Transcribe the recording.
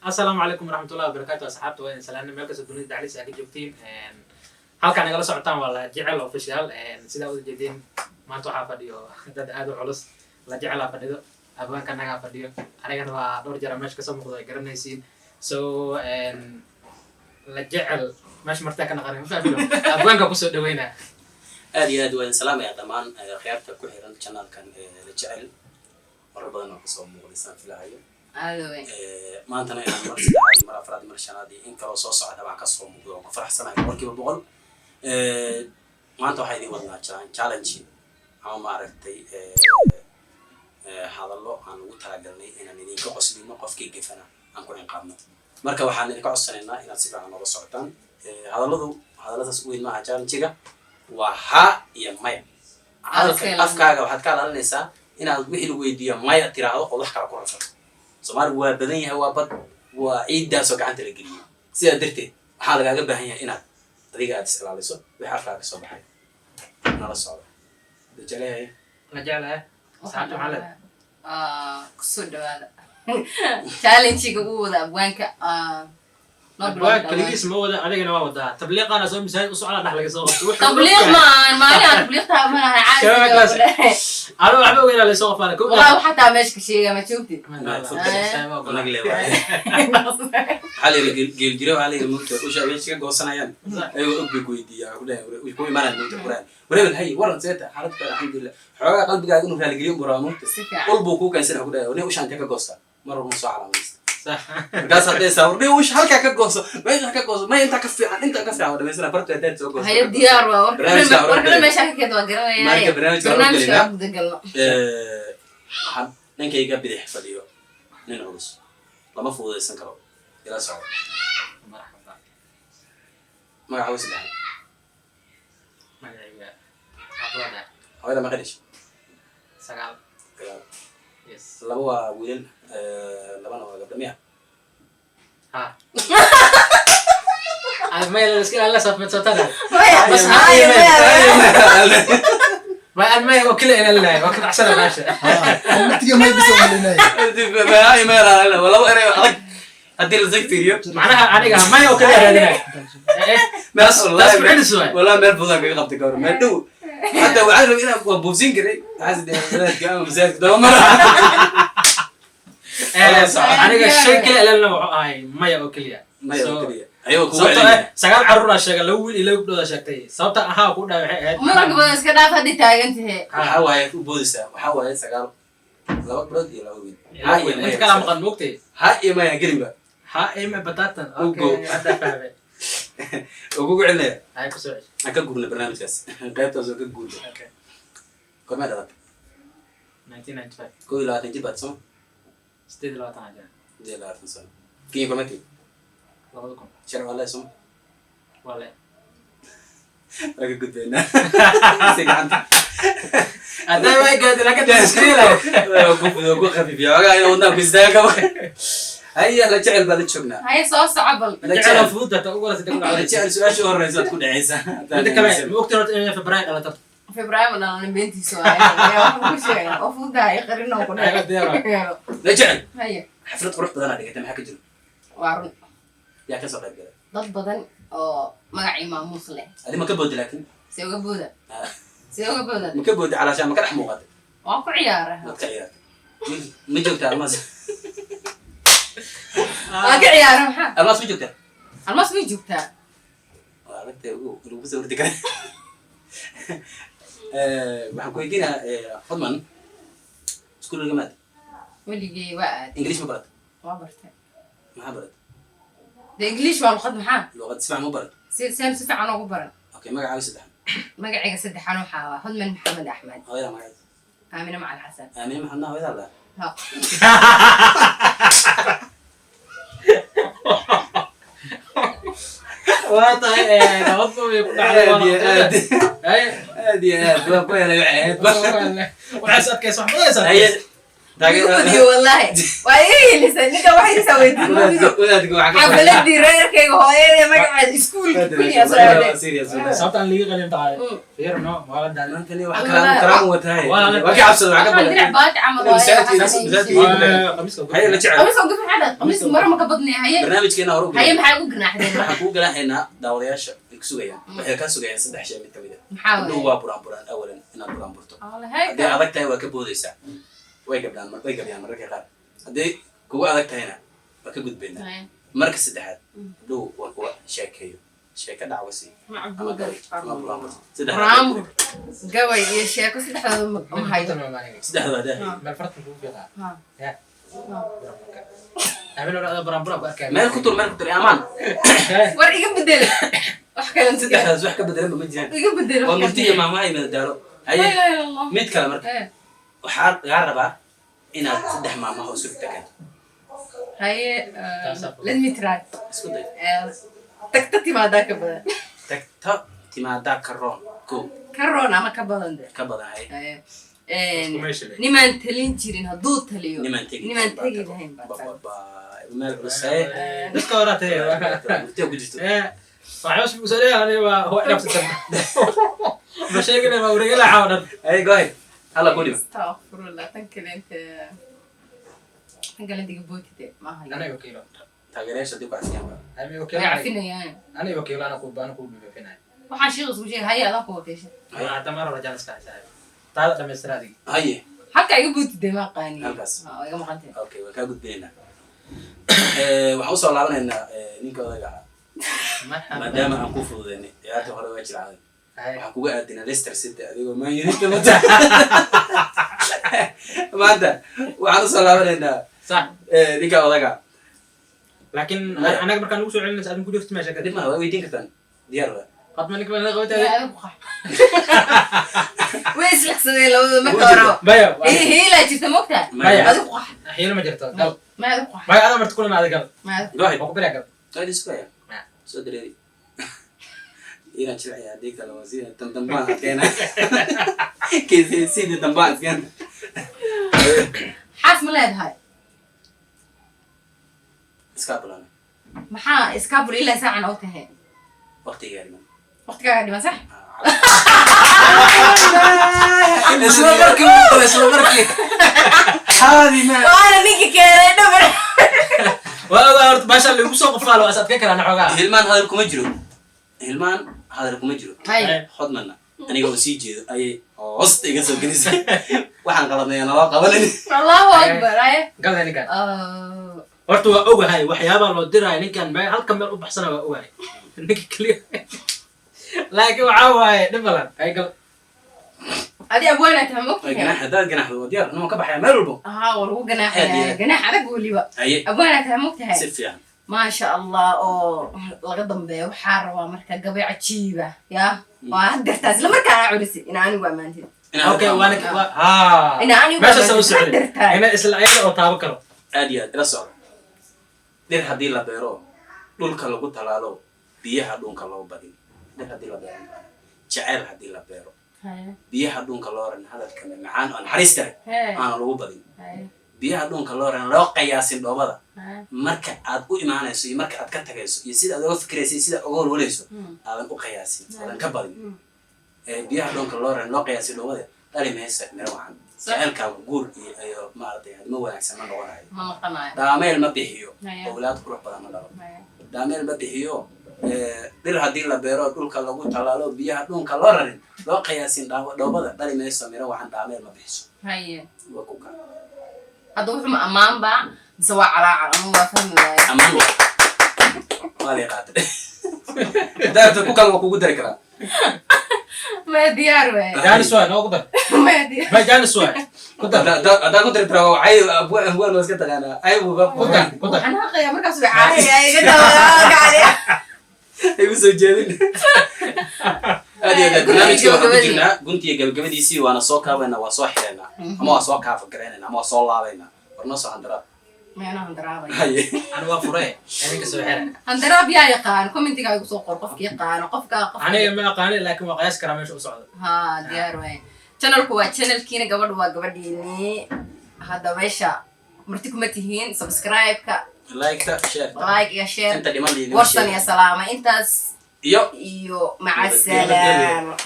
السلام عليكم ورحمة الله وبركاته أصحابتي وين سلامنا ملكس الدنيا دعلي ساكي جبتين halkan nagala socotaan waa la jecel official sida wada jeedin maanta waxa fadhiyo dad aad u culus la jecel fadhido abwaanka naga fadhiyo anigana waa dhowr jeer meesha ka soo muuqdo ay garanaysiin so la jecel meesha martaa kana qaran fadhiyo abwaanka ku soo dhaweynaa aad iyo aad waan salaamaya dhamaan khiyaarta ku xiran channelkan la jecel mar badan oo soo muuqdaysan filaayo maantana inaan mar saddexaad mar afraad mar shanaad in kala soo socda baan ka soo muuqdo ku faraxsanahay warkiiba boqol maanta waxay idin wadnaa challenge ama maaragtay hadallo aan ugu talagalnay inaan idinka qoslino qofkii gefana aan ku inqaadno marka waxaan idinka codsanaynaa inaad si fiican noola socotaan hadalladaas weyn maaha challenge-ga waa ha iyo maya afkaaga waxaad ka ilaalinaysaa inaad wixii lagu weydiiyo maya tiraahdo oo wax kala ku rafto Soomaaligu waa badan yahay waa bad waa ciidaas oo gacanta la geliyo sidaa darteed waxaa lagaaga baahan yahay inaad adiga aad is ilaaliso wixii afkaaga soo baxay nala socdo la jecel saacadu xalad kusoo dhawaada challenge-ga uu wada abwaanka كليس ما ودا علينا ما ودا تبليغ أنا سوي مساعد وسؤال أنا حلقة صوت تبليغ ما تبليغ ما عادي أنا أحب وين اللي سوف أنا كم والله حتى ماشي شيء ما شفتي علي الجيل جرو علي الموت وش أبي شيء قصنا يعني أيوة أبي قويدي يا ولا ويكون معنا الموت بران ولا هاي ورن زيتها حالتك الحمد لله حاجة قلبي قاعد إنه في الجيل برامون قلبه كوكا يصير كده وني وش عندك قصة مرة ونص على ميز قاس هذا يسافر بيه وش هلك كقصة ما يجي كقصة ما أنت كفي أنت كفي عوض مثلا برضو هديت سوق قصة هاي الديار وركنا مشاكل كده وقرنا يعني برنامج عبد الجلال نك يجاب بدي حفليو ننعوش لما فوضى السنكرو إلى سعود مرحبا ما عاوز ده ما يعيا أفضل هذا ما قدش سقال كلام يس لما هو ويل لما أنا قبل مية ها ما يلسكين الله صفت صوتنا بس هاي ما أنا ما يوكل إلى الله وقت عشان ماشي تيجي ما يبصوا لنا هاي ما لا والله أنا أدي لزق تيجي معناها أنا ما يوكل إلى الله بس والله والله ما الفضل كي قبض كور ما دو حتى وعارف إنه بوزين كده عايز ده كمان مزاج ده مرة أنا الشيء كله إلى الله هاي ما يوكل يا ما يوكل أيوة sababta sagaal carruur aan sheegay laba wiil iyo laba gabdhood aan sheegtay sababta ahaa ku dhaawacay marka badan iska dhaaf hadii taagantahay waxa waaye u boodisa waxa waaye sagaal laba gabdhood iyo laba wiil inta kala maqan moogtay ha iyo ma gelinba ha ima batatan okay hada fahmay ugu celinaya ay ku soo aan ka gubna barnaamijkaas qaybtaas oo ka guudo okay kuma dhalat 1995 ko ila tan jibat soo steed la taan jaa dee la arfan soo kii kuma tii labadakum sharci wallahi soo wala aga gudbeyna siganta هذا ما يقعد لك تسكيله ku khafiifiyo waxa ay wadna ku istaaga هيا لا جعل بالك شغنا هاي صوص عبل لا جعل فود تقول سيدك لا جعل سؤال شو الرئيس تكون عيسى انت كمان وقت في برايد على ترى فبراير انا بنتي سؤال المفروض هاي قرينا وكنا لا جعل هيا حفلة قروح بدنا دقيقة ما حكي وارن يا كسر قلبي dad badan oo magacii maamuus leh هذه ما كبود لكن سيوغا بودا ما كبود علشان ما كان حموقات waan ku ciyaaraha ما تخيل ما جوتها الماس waan ka ciyaaraha maxaa الماس ما جوتها almas way joogtaa عرفت لو بس ورد كده waxaan ku weydiinaa fadman iskuul gamaad weligay waa aad english ma barat waa bartay maxaa barat de english waa luqad maxaa luqad si fiican ma barat si fiican ugu baran okay magacaaga saddex magacayga saddexan waxaa waa hodman maxamed axmed hooyada magaceed aamina macal xasan aamina maxamedna hooyada la ha والله نوضوا يكون عليه هذه وكويا لا يعيد وحسب كيس واحد ما يصير هي Video wallahi. Waa ilisa ninka waxay saweeyay video. Xafladii reerkayga hooyada magaca iskuulka kaliya soo sababta liiga qalin tahay fiirno maalada maantani wax kala taraan watahay waa ka cabsado wax ka badan baad camal hay la jecel qamis ugu fiican qamis mara ma ka badnay haye barnaamijkeena hore haye maxay ugu ganaaxdeen waxaan ku galaaxaynaa daawadayaasha sugayaan waxay ka sugayaan saddex shay mid kamid maxaa ah waa buraan awalan inaad buraan burto hadii adag tahay waa ka boodaysaa way gabyaan mararka qaar hadii kugu adag tahayna waa ka gudbaynaa marka saddexaad dhow waa kuwa sheekeeyo sheeka dhacwasi ama buraan burto saddexaad gabay iyo sheeko saddexdaad ma haydo saddexdaad meel farta ku fiiqaa ya amin wala buraan buraan ku arkay meel ku tur amaan war iga bedel wax kale saddexdaas wax ka bedelan ma jiraan iga bedel waa murtiya maamaha ima daaro haye mid kale marka waxaa lagaa rabaa inaad saddex maamaha oo surta kan haye let me try isku day tagta timaadaa ka badan tagta timaadaa karoon ko karoon ama ka badan de ka badan haye nimaan talin jirin hadduu taliyo nimaan tegi lahayn meel cusay dadka waraatay murtiya ku jirto waxaas musalay ani waa hoo nafsan ma sheegay ma wareegay caawadan ay goay hala ku dhib astaghfirullah tan kale diga bootide ma hayo ana wakiilo taageerayaasha dib ka asiyaan ani wakiilo yaafinayaan ani wakiilo ana ku baan ku bixinay waxaan sheego isku sheegay haye adan ku wakiisha waa tamar rajal iska haysaa taada dhameystiraadi haye halka iga bootide ma qaani halkaas iga maqantay okay waa ka gudbeenaa waxaan u soo laabanaynaa ninka odaga maadaama aan ku fududeynay ciyaarta hore waa jircaaday waxaan kuga aadinaa Leicester City adigoo Man United mata maanta waxaan u soo laabanaynaa sax ninka odaga laakiin anaga markaan ugu soo celinaysa adin ku jirto meesha kadib ma waa weydiin kartaan diyaar waa qad ma nikma laga qabtay wees laxsaday labada ma horo bayo hila jirta mogta adigu qax hila ma jirto gal ma adigu qax bayo ada marti kulana adiga gohay ku bilaga ay display soo diray ina jilciya adeegta la wasiir tan dambaan keena keesay sidii dambaan keena xas ma leedahay iskaabulana maxaa iskaabul ilaa saacan oo tahay waqtiga yariman waqtigaaga dhiman sax isla markii haadi ma waana ninka keenay dhabar waa horta baasha lagu soo qofaalo asaad ka kala xogaa hilmaan hadal kuma jiro hilmaan hadal kuma jiro hay xodmana aniga oo sii jeedo ayay hoosta iga soo gelisay waxaan qaladnay nala qabanin Allahu akbar ay gal ninkan horta waa ogahay waxyaaba loo diray ninkan ma halka meel u baxsana waa ogahay ninka kaliya laakiin waxa waaye dhibalan ay gal adi abwana tamok ganax hadaad ganaxdo diyaar inuu ka baxaya meel walbo war ugu ganaxaya ganax adag waliba abwana tamok tahay si fiican ما شاء الله أو لقدم به وحار ومركا قبي عجيبة يا وهدرتاز لما كان عرسي إن أنا وأمانتي أوكي وأنا ها إن أنا ماشي أسوي سعودي هنا إسرائيل أو تابكرو عادي دراسة دير هدي لا بيرو دول كلو قلت لالو بيها دون كلو بدين دير هدي لا بيرو جعل هدي لا بيرو بيها دون كلو رن هذا كمان معان أنا حريستر أنا لو بدين biyaha dhunka loo ran loo qiyaasin dhoobada marka aad u imaanayso iyo marka aad ka tagayso iyo sida aad uga fikirayso sida uga walwalayso aadan u qiyaasin aadan ka badin biyaha dhunka loo ran loo qiyaasin dhoobada dhali maysa miro waxan jaceelkaaga guur iyo maaragtay ma wanaagsan ma noqonayo daameel ma bixiyo owlaad qurux badan ma dhalo daameel ma bixiyo dhir haddii la beero dhulka lagu talaalo biyaha dhunka loo rarin loo qiyaasin dhoobada dhali maysa miro waxan daameel ma bixiso waa ku kaa هذا هو أمام با سواء على فهم أمام ما لي قاتل ده تكوكل وكوكو دركرا ما ديار وين جاني سؤال أو قدر ما ديار ما جاني سؤال قدر ده قدر ترى عاي أبوه الواسكت أنا عاي قدر أنا أخي مركز بعاي عاي كده قاعد يبصوا جالين هذه البرنامج كيف كنا قلت يا قبل دي وأنا صوكا وأنا وصاحينا أما صوكا فكرنا أما صولا بينا ورناس هندرا ما أنا هندرا هاي أنا وافرة أنا كسوحنا هندرا بيا يقان كم أنت قاعد تسوق قف يقان قف أنا ما قاني لكن وقياس كلامي شو صعد ها ديار وين channel كوا channel كينا قبل ديني هذا ماشا مرتكم متهين سبسكرايب كا لايك شير لايك يا شير انت اللي مالي ورسن يا سلامة انت يو مع السلامة